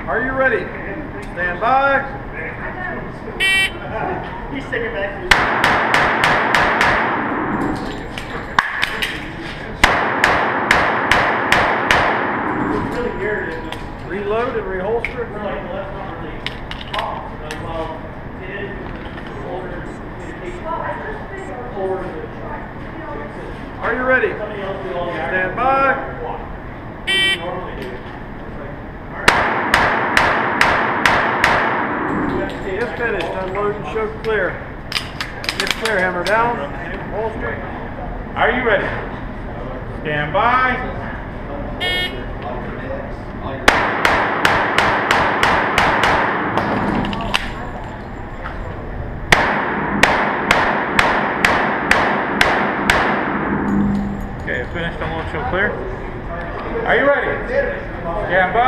Are you ready? Stand by. He's taking back. It's really weird. Reload and reholster. We're like, well, that's not really wrong. Well, it is older communication. Are you ready? Stand by. If finished, unload and show clear. Get clear, hammer down. Holster. Are you ready? Stand by. Okay, finished, unload, show clear. Are you ready? Stand by.